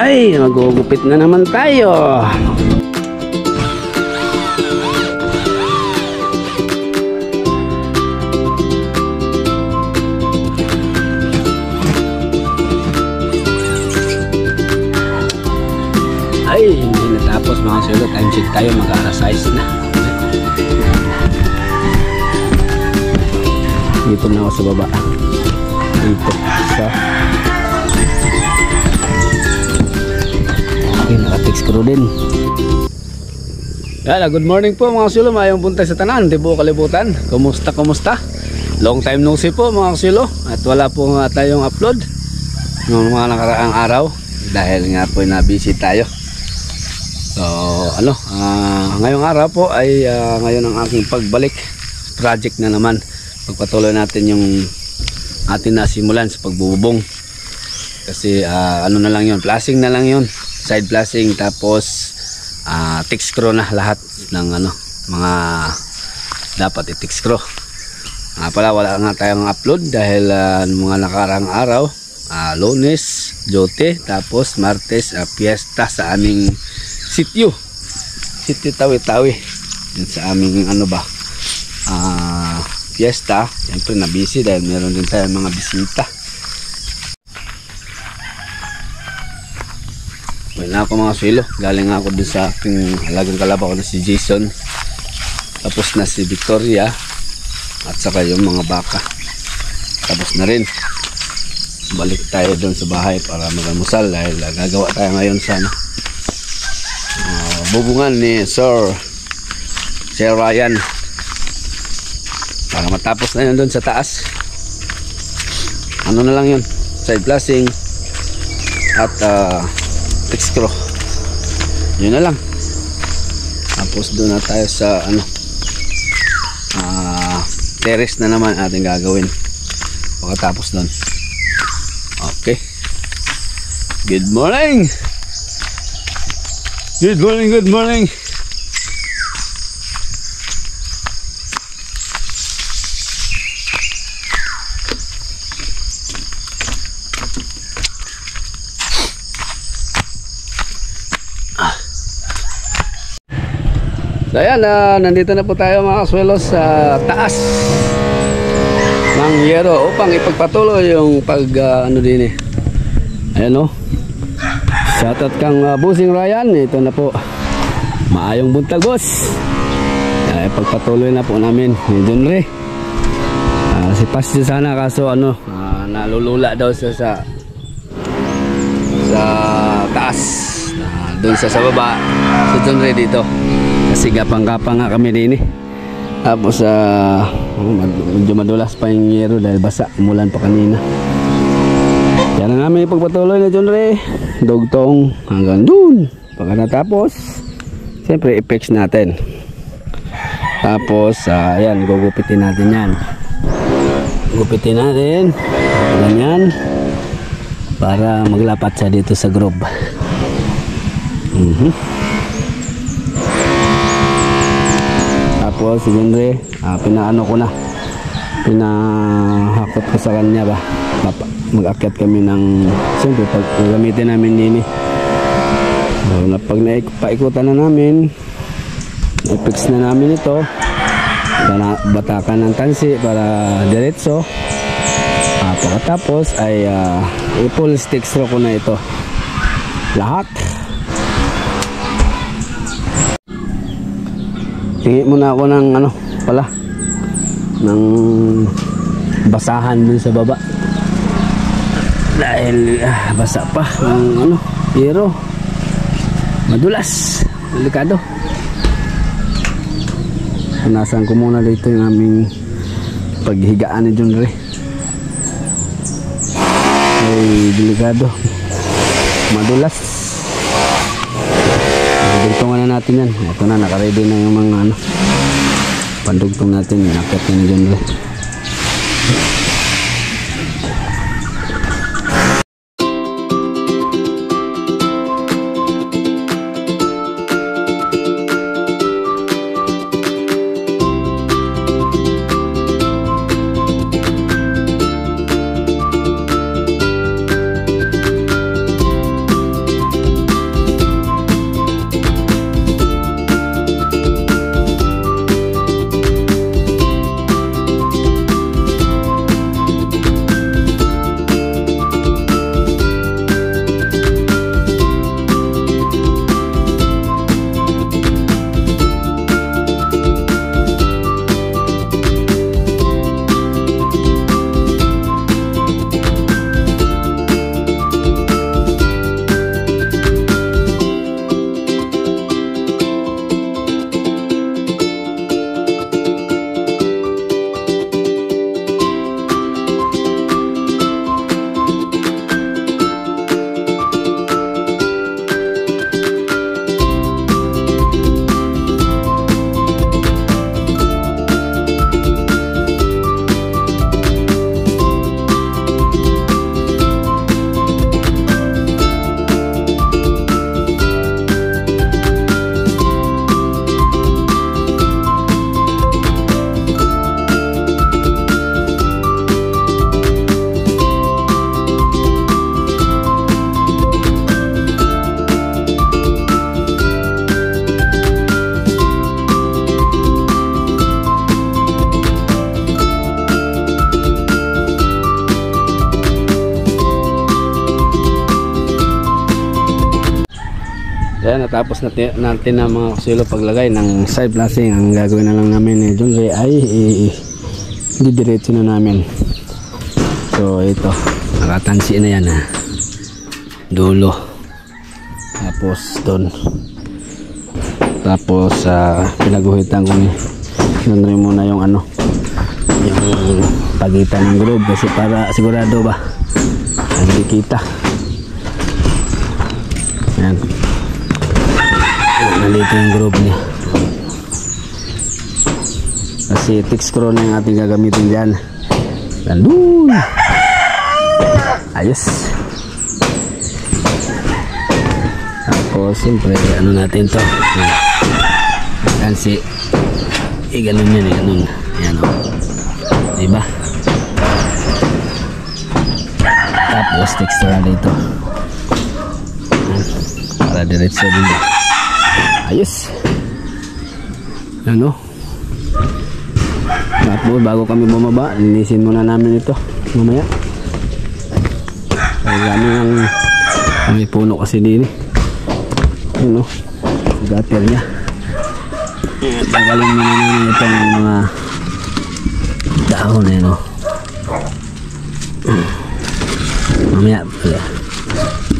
Ay, magugupit na naman tayo. Ay, hindi natapos mga silo. Time check tayo, mag-alas 6 na. Dito na ako sa baba. Dito sa naka-fix screw din. Yala, good morning po mga kasilo. Mayong punta sa tanan, di po kalibutan. Kumusta? Long time no see po mga kasilo. At wala po nga tayong upload noong mga nakaraang araw dahil nga po na-busy tayo. So ngayong araw po ay ngayon ang aking pagbalik. Project na naman. Pagpatuloy natin yung atin nasimulan sa pagbubong. Kasi ano na lang yun, flashing na lang yun. Side flashing, tapos tick screw na lahat ng mga dapat i-tick screw. Pala wala nga tayong upload dahil mga nakarang araw, Lunes duty, tapos Martes fiesta sa aming sitio Tawi-Tawi. Yan sa aming fiesta. Siyempre na busy dahil meron din tayong mga bisita. Wala ako mga silo, galing ako dun sa aking alagang kalabaw na si Jason, tapos na si Victoria, at saka yung mga baka tapos na rin. Balik tayo dun sa bahay para mag-almusal dahil gagawa tayo ngayon sa bubungan ni Sir Ryan para matapos na yun dun sa taas. Ano na lang yun, side flashing at tick screw, yun na lang. Tapos doon na tayo sa terrace na naman ating gagawin pagkatapos doon. Okay, good morning. So ayan, nandito na po tayo mga kaswelo sa taas ng yero upang ipagpatuloy yung din ayan shoutout kang Busing Ryan. Ito na po, maayong buntag boss. Ipagpatuloy na po namin ni John Ray. Si Pastor sana kaso nalulula daw siya sa taas, doon sa baba. Si John Ray dito kasi gapang-gapang nga kami din tapos medyo madulas pa yung yero dahil basa, umulan pa kanina. Yan ang namin ipagpatuloy na John Ray, dugtong hanggang dun. Pagkatapos siyempre i-fix natin, tapos ayan, gugupitin natin yan, ganyan para maglapat siya dito sa groove. Tapos si Andre, pinahakot ko sa kanya ba, mag-akyat kami ng, siyempre pag gamitin namin nini. Pag paikutan na namin, i-fix na namin ito, batakan ng tansi para diretso. Pagkatapos ay i-full stick screw ko na ito lahat. Tingin muna ako ng ng basahan dun sa baba dahil basa pa ng yero, madulas, delikado. Punasan ko muna dito yung aming paghigaan ni John Ray. Ay, delikado, madulas. Dugtungan na natin yan. Ito na, nakaready na yung mga pandugtong natin. Nakit na dyan. Yan, natapos natin na mga kasulo paglagay ng side blasting. Ang gagawin na lang namin ni John Ray ay didiretso na namin. So ito, nakatansi na yan ha. Dulo. Tapos doon. Tapos pinaguhitan ko ni John Ray muna yung ano, yung pagitan ng groove kasi para sigurado ba hindi kita. Ayan. Nalito yung groove niya kasi thick screw na yung ating gagamitin dyan. Ganun. Ayos. Tapos siyempre ano natin to, kasi ganun yan, ganun. Ayan o, diba? Tapos textura dito para diretso din. Ayos. Ano? Tapos bago kami bumaba, linisin muna namin ito mamaya. Kaya may puno kasi din eh. Ano? Gutter niya. Tanggalin muna namin itong mga dahon eh, no? Mamaya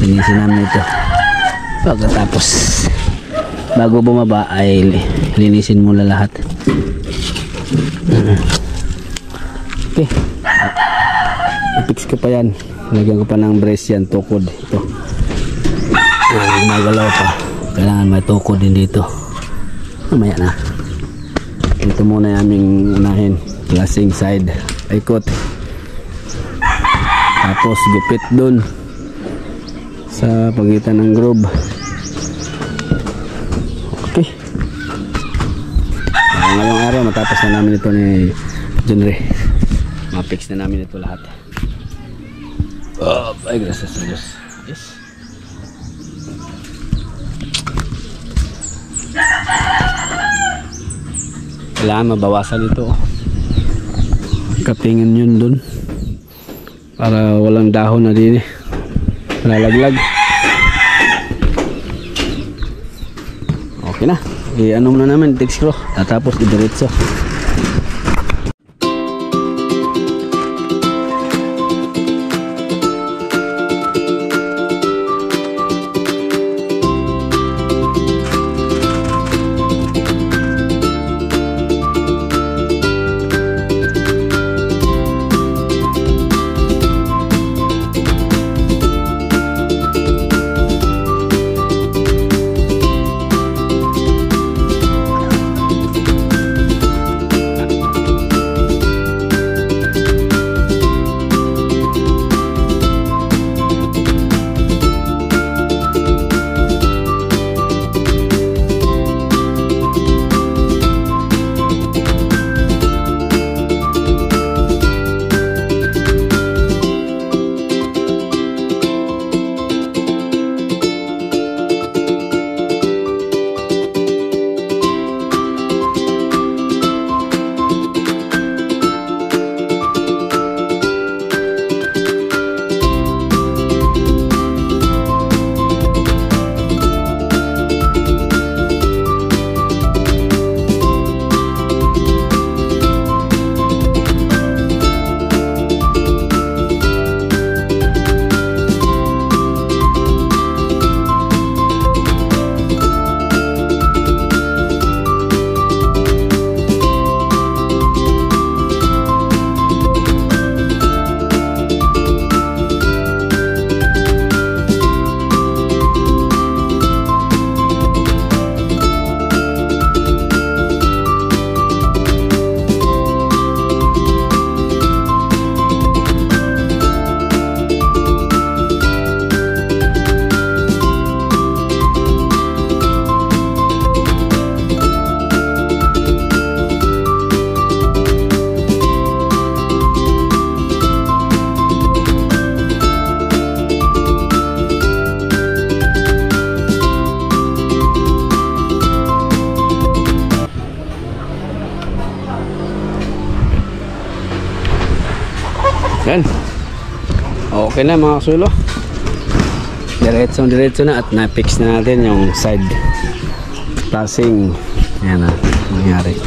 linisin namin ito. Pagkatapos bago bumaba ay linisin muna lahat. Okay, i-fix ko pa yan. Lagyan ko pa ng brace yan, tukod ito. Gumagalaw pa, kailangan may tukod din dito. Mamaya na. Ito muna yung unahin, blasting side ikot, tapos gupit dun sa pagitan ng groove. Okay. Ngayong araw matapos na namin ito ni John Ray. Ma-fix na namin ito lahat. Oh, ay gracias a Dios. Yes. Kailangan mabawasan ito. Kapingin yun dun para walang dahon na din eh. Lalaglag. Okay na. I-ano muna namin, thick screw. Tapos idiretso. Yan. Okay na mga kasulo. diretso na at na-fix na natin yung side passing. Ayan na nangyari.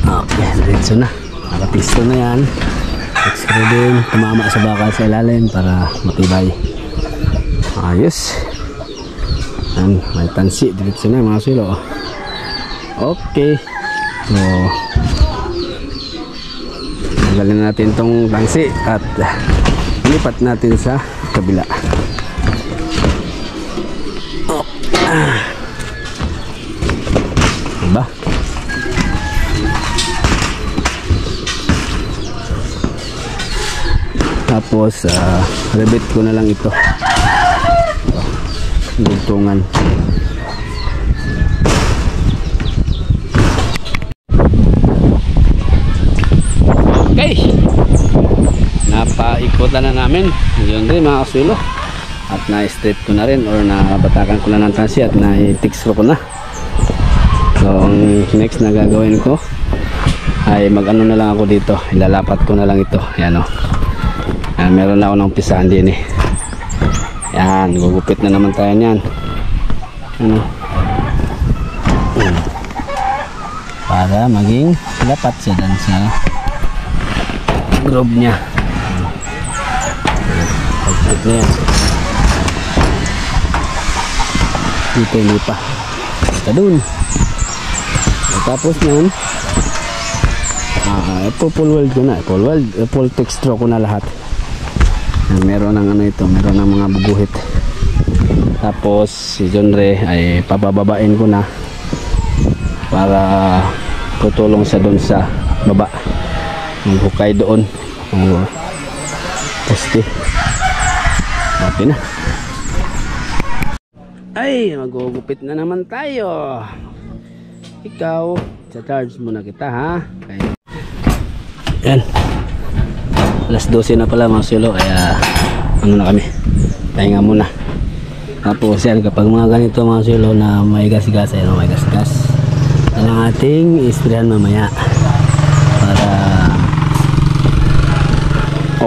Okay, diretso na, nakapisto na yan. Fix ko din, tumama sa bakal sa ilalim para matibay. Ayos. Ayan, may tansi, diretso na mga silo. Okay, so tanggalin natin tong tansi at lipat natin sa kabila. Diba? Tapos rebit ko na lang ito, dugtungan. Okay, napaikutan na namin yun rin mga kasulo, at na-strip ko na rin or nabatakan ko na ng tansi at na-fix ko na. So ang next na gagawin ko ay mag-ano na lang ako dito, ilalapat ko na lang ito. Ayan o, meron na ako ng pisahan din eh. Yan, gugupit na naman tayo niyan. Ano? Para maging lapat siya dan sa groove niya. Pagpit na yan. Dito hindi pa. Basta dun. Tapos nun, full weld ko na. Full texture ko na lahat. Meron ng ano ito, meron ng mga bubuhit. Tapos si John Ray ay pabababain ko na para tutulong sa doon sa baba. Maghukay doon ang poste. Okay na. Ay, magugupit na naman tayo. Ikaw, sa-charge muna kita ha. Okay. Yan. Alas 12 na pala mga silo, kaya ano na kami, pahinga muna. Tapos yan, kapag mga ganito mga silo na may gas-gas, ayun, may gas-gas, yan ang ating isprayan mamaya para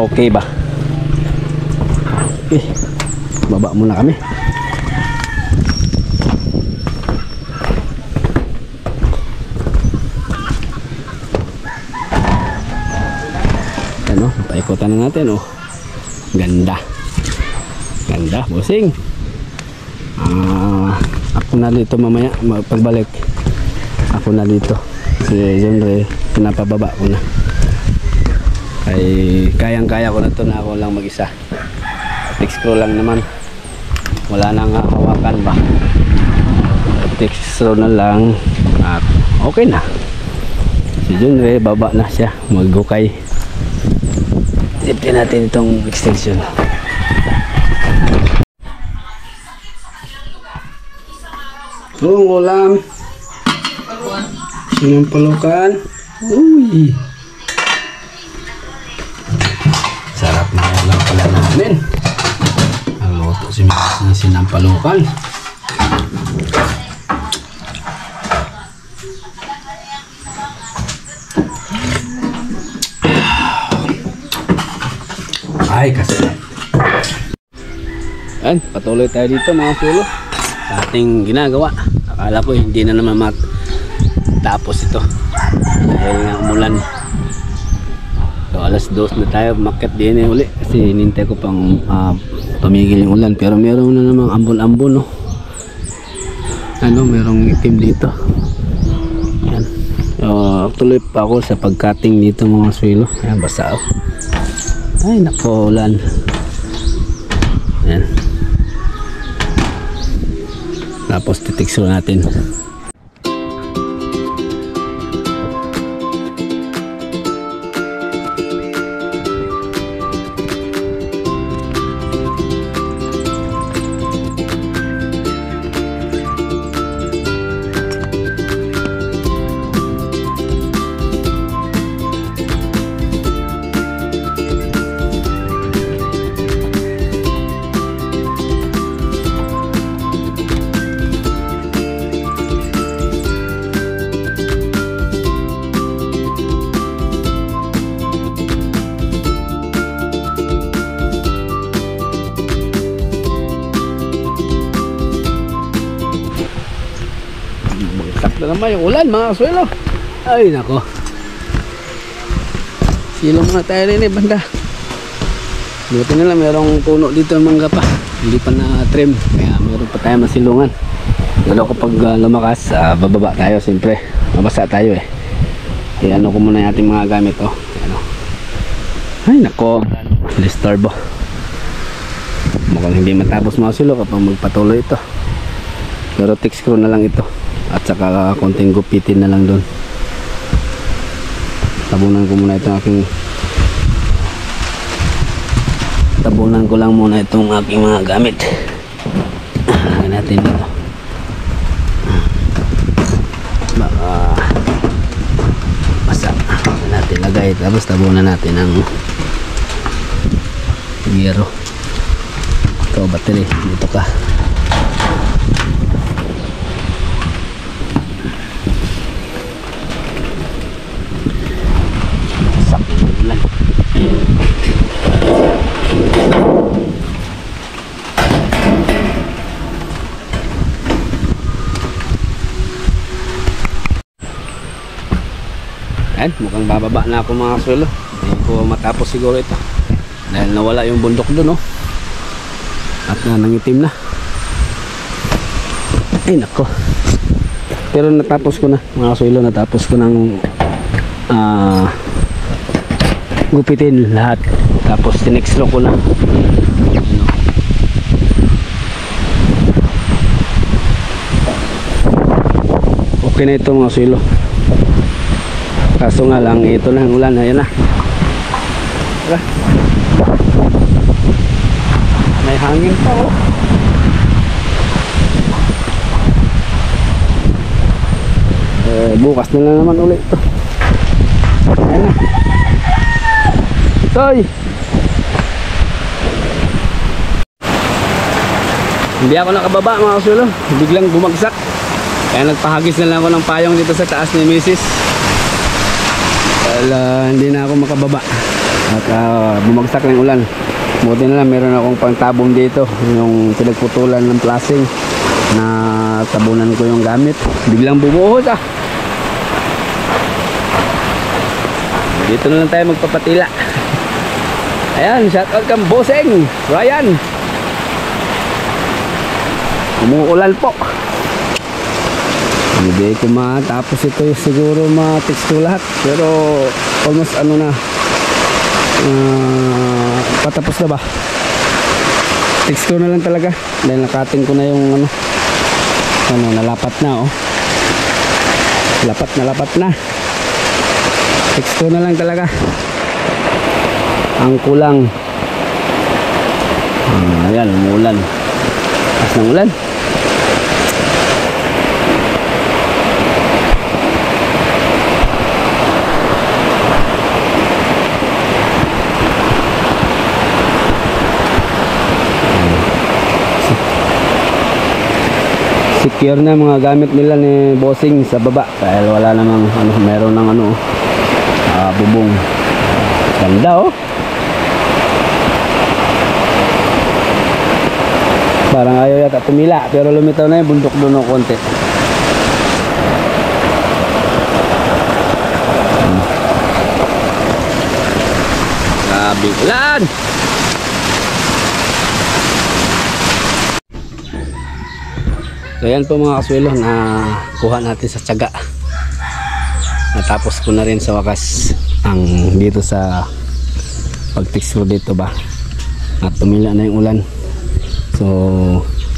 okay ba. Okay, baba muna kami. Ano, paikutan na natin. Oh, ganda, ganda bossing. Ako na dito mamaya, pagbalik ako na dito. Si John Ray pinapababa ko na, ay kayang-kaya ko na to na ako lang mag-isa. Fix screw lang naman, wala nang hawakan ba. Fix screw na lang at okay na. Si John Ray baba na siya, maghukay. Tipin natin itong extension. Ang ulam, sinampalukan. Uy, sarap na ulam pala namin. Ang luto si Mrs. na sinampalukan. Ay, kasi yan, patuloy tayo dito mga sulo sa ating ginagawa. Akala ko hindi na naman matapos ito dahil nga umulan. So alas 2 na tayo, market din uli kasi hinintay ko pang tumigil yung ulan, pero meron na namang ambon-ambon, no? Ano, merong itim dito. Yan. So tuloy pa ako sa pag-cutting dito mga sulo. Ayan, basa ako. Ay nako, ulan. Yan. Tapos titikso natin. Sakto naman yung ulan mga kasuelo. Ay nako. Silong muna tayo rin banda. Buti na lang merong puno dito ng mangga pa. Hindi pa na trim. Kaya meron pa tayo masilungan. Pero kapag lumakas, bababa tayo siyempre. Mabasa tayo eh. Kaya ano ko muna yung ating mga gamit oh. Ano. Ay nako. Listorbo. Mukhang hindi matapos mga silo kapag magpatuloy ito. Pero thick screw na lang ito. At saka konting gupitin na lang doon. Tabunan ko muna itong aking tabunan ko lang muna itong aking mga gamit. Natin dito. Baka basa natin lagay. Tapos tabunan natin ang gero. Ito battery. Dito ka. Sakit lang. Ayan, mukhang bababa na ako mga kasuelo. Hindi ko matapos siguro ito dahil nawala yung bundok doon oh. At nangitim na. Ay nako. Pero natapos ko na mga kasuelo. Natapos ko ng gupitin lahat. Tapos tinextro ko na ano. Okay na ito mga kasuelo. Kaso nga lang ito na ang ulan. Ayan na. Tara. May hangin pa oh. Bukas na lang naman ulit ito. Ayan na. Soy! Hindi ako nakababa mga kasuelo. Biglang bumagsak. Kaya nagpahagis na lang ako ng payong dito sa taas ni Mrs. Dahil hindi na ako makababa at bumagsak na yung ulan. Buti na lang meron akong pangtabong dito, yung pinagputulan ng plasing na tabunan ko yung gamit. Biglang bumuhos ah. Dito na lang tayo magpapatila. Ayan, shoutout kang Bossing Ryan. Umuulan po. Hindi ko matapos ito siguro ma-fix ko lahat. Pero almost ano na patapos na ba. Fix ko na lang talaga. Dahil nakating ko na yung ano nalapat na oh. Lapat na. Fix ko na lang talaga. Ang kulang ayan, umuulan. As ng ulan. Secure na mga gamit nila ni Bossing sa baba dahil wala namang meron ng bubong. Ganda oh. Parang ayaw yata tumila pero lumitaw na yung bundok doon ng konti. Grabe ulan. So yan po mga kasuelo na kuha natin sa tiyaga. Natapos ko na rin sa wakas ang dito sa pagtiksro dito ba. At tumila na yung ulan. So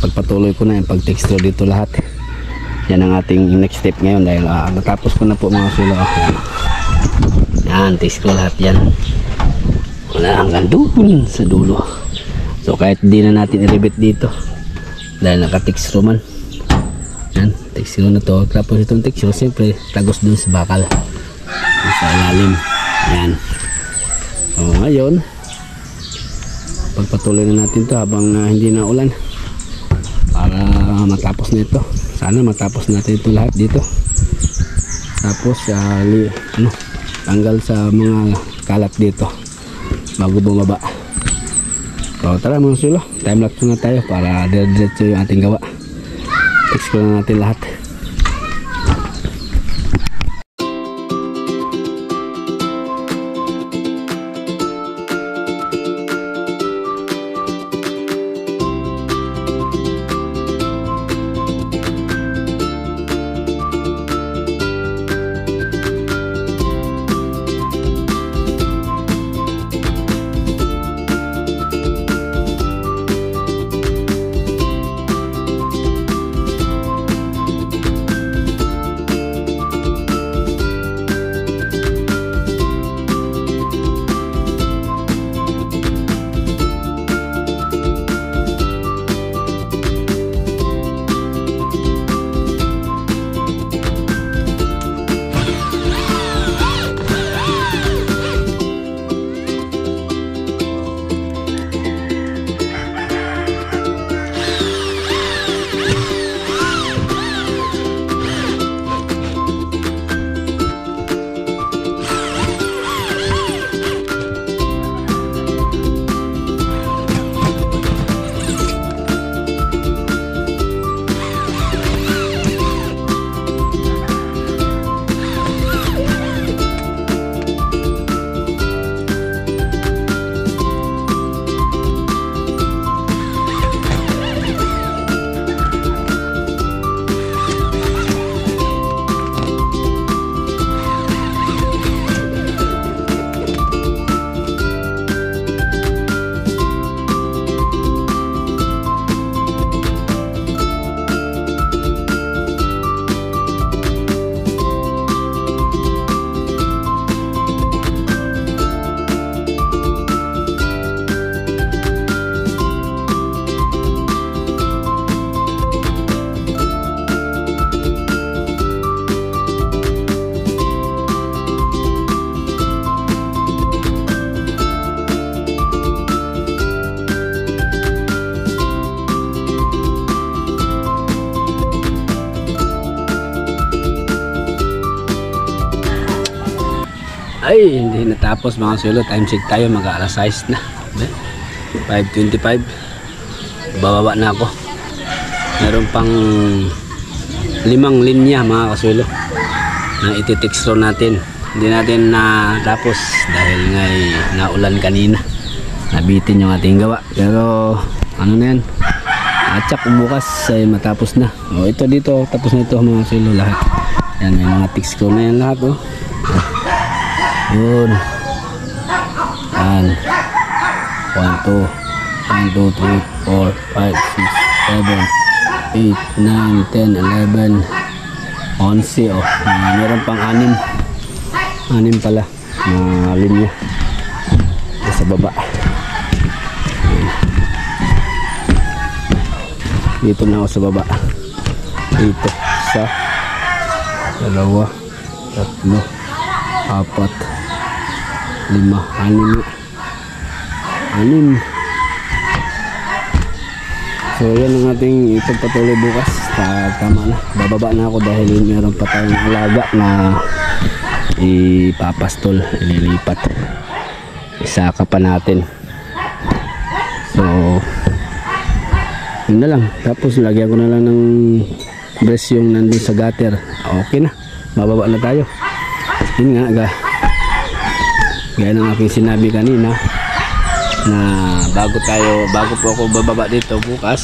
pagpatuloy ko na yung pagtiksro dito lahat. Yan ang ating next step ngayon dahil natapos ko na po mga kasuelo. Yan, tiksro lahat yan. Wala hanggang doon sa dulo. So kahit di na natin i-rebit dito dahil naka-tiksro man. Yan, texture na to. Tapos itong texture siyempre tagos dun sa bakal sa ilalim. Yan. So ngayon pagpatuloy na natin to habang hindi na ulan para matapos na ito. Sana matapos natin ito lahat dito. Tapos tanggal sa mga kalat dito bago bumaba. So tara mga sulo, time lapse na tayo para dire-diretso yung ating gawa. Fix ko na natin lahat. Ay, hindi natapos mga kasulo. Time check tayo, mag-alas 6 na. 5:25. Bababa na ako. Meron pang 5 linya mga kasulo na iti-textro natin. Hindi natin na tapos dahil ngay naulan kanina. Nabitin yung ating gawa. Pero ano na yan, atsak bukas ay matapos na. O ito dito, tapos na ito mga kasulo lahat. Yan, may mga textro na yan lahat. Oh. Yun. Yan. 1, 2, 3, 4, 5, 6, 7, 8, 9, 10, 11, 11. Oh. Meron pang 6 pala na linya sa baba. Dito na ako sa baba. Dito. 1, 2, 3, 4, 5, 6. 6. So yan ang ating ipagpatuloy bukas. Tama na, bababa na ako dahil meron pa tayong alaga na ipapastol, ililipat, isaka pa natin. So yun na lang, tapos lagyan ko na lang ng brace yung nandun sa gutter. Okay na, bababa na tayo. Yun nga, gaya ng aking sinabi kanina na bago po ako bababa dito bukas,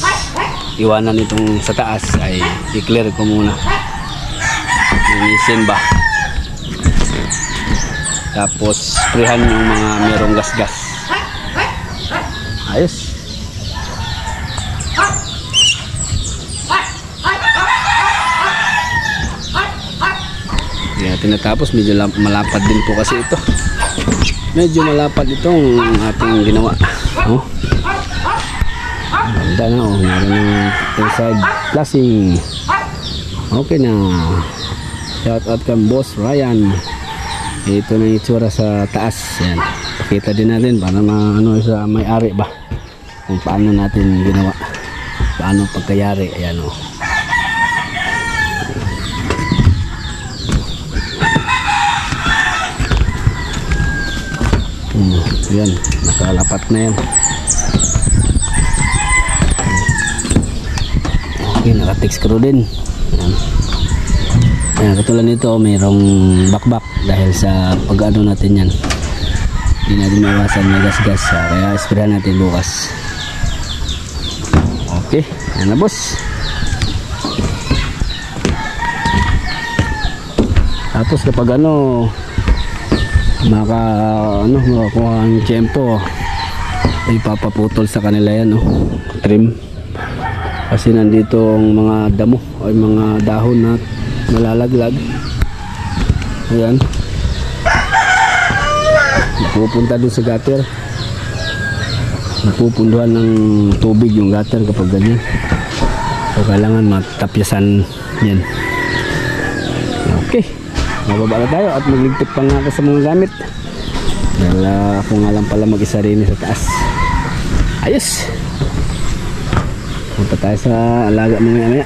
iwanan itong sa taas ay i-clear ko muna, linisin ba, tapos sprayhan yung mga merong gas-gas. Ayos. Kaya tinatapos, medyo malapad din po kasi ito. Medyo malapad itong ating ginawa. Oh. Ganda na, oh. Meron ng side flashing. Okay na. Shout out kang Boss Ryan. Ito na yung itsura sa taas. Yan. Pakita din natin para ano sa may-ari ba kung paano natin ginawa, paano pagkayari. Ayan, oh. Yan, nakalapat na yan. Okay, naka-text screw din. Yan. Ayan, katulad nito, mayroong bakbak dahil sa pag-ano natin yan. Hindi natin maiwasan, may gas-gas. Kaya sprayan natin bukas. Okay, yan na boss. Tapos kapag makakuha ang tiyempo, ipapaputol sa kanila yan, trim, kasi nandito ang mga damo o mga dahon na nalalaglag. Ayan, pupunta dun sa gutter, napupunduhan ng tubig yung gutter kapag ganyan, so kailangan matapyasan yan. Okay, mababa na tayo at magligpit pa nga ako sa mga gamit dahil ako nga lang pala mag-isa rin sa taas. Ayos, punta tayo sa alaga mamaya.